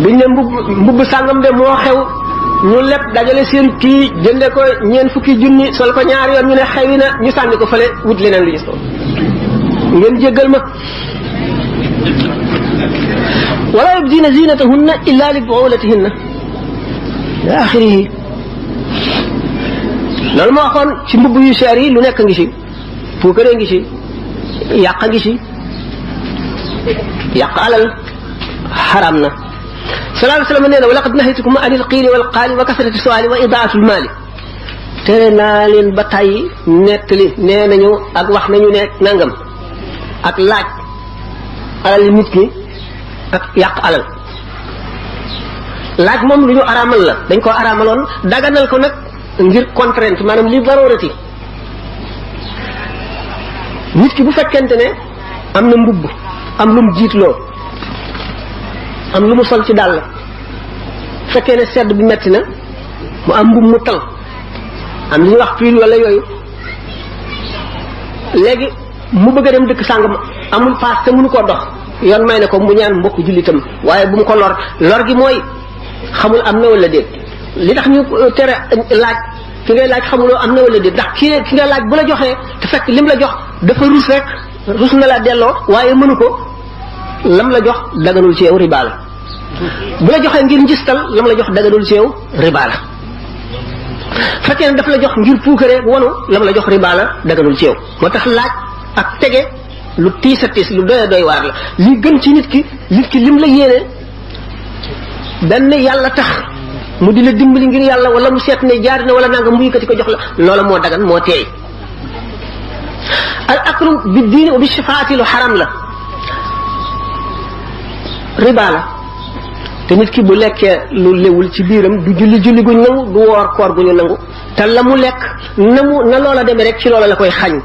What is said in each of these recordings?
biñ ne mbubb sàngam de moo xew ñu lépp dajale seen kii jënde ko ñeent fukki junni sol ko ñaari yoon ñu ne xewi na ñu sànni ko fële wut leneen lu gis ko ngeen jéggal ma wala yubdina zinatahunna illa li buulatihinna ila axirihi loolu moo waxoon ci mbubb yu seer yi lu nekk ngi ci puukare ngi ci yàq ngi ci yàq alal xaram na sallallahu alayhi wa sallam nee na wa laqad nahaytukum anil qiili wal qaali wa kasrati su'aali wa idaatul maali tere naa leen ba tàyyi nettali nee nañu ak wax nañu ne nangam ak laaj alal nit ki ak yàq alal laaj moom lu ñu araamal la dañ ko araamaloon daganal ko nag ngir contrainte maanaam li darurati nit ki bu fekkente ne am na mbubb am lu mu jiitloo am lu mu sol ci dàll fekkee ne sedd bi metti na mu am mbubb mu tal am li ñuy wax pull wala yooyu léegi mu bëgg a dem dëkk sàngam amul paas te mënu koo dox yoon may ne ko mu ñaan mbokk jullitam waaye bu mu ko lor gi mooy xamul am na wala déet li tax ñu tere laaj ki ngay laaj xamuloo am na wala déet ndax ki nga laaj bu la joxee te fekk lim la jox dafa rus rek rus na la delloo waaye mënu ko lam la jox daganul ci yow riba la bu la joxee ngir njistal lam la jox daganul ci yow riba la fekkee ne daf la jox ngir puukare wanu lam la jox riba la daganul ci yow moo tax laaj ak tege lu tiis a tiis lu doy doy waar la li gën ci nit ki lim la yéene benn yàlla tax mu di la dimbali ngir yàlla wala mu seet ne jaar na wala nanga mu yëkkati ko jox la loola moo dagan moo teey al aklu bi diini wa bi shafaati lu xaram la riba la te nit ki bu lekkee lu lewul ci biiram du julli guñ nangu du woor koor gu ñu nangu te la mu lekk na loola demee rek ci loola la koy xañ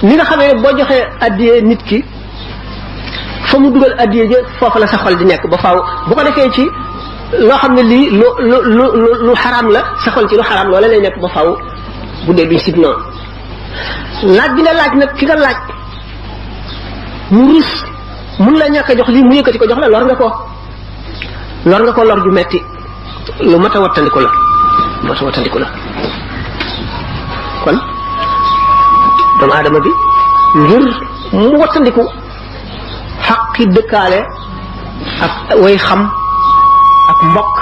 li nga xamee ne boo joxee addiyee nit ki fa mu dugal addiyee ja foofu la sa xol di nekk ba faaw bu ko defee ci loo xam ne lii lu xaraam la sa xol ci lu xaraam loola lay nekk ba faaw bu dee duñ sit noonu laaj bi nga laaj nag ki nga laaj mu rus mun la ñàkk a jox lii mu yëkkati ko jox la lor nga ko lor ju metti lu mat a wattandiku la kon doomu aadama bi ngir mu wattandiku xaqi dëkkaale ak way xam ak mbokk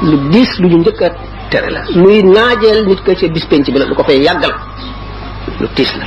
lu diis lu ñu njëkk a tere la luy naajeel nit ko ci bis penc bi la lu ko fay yàggal lu tiis la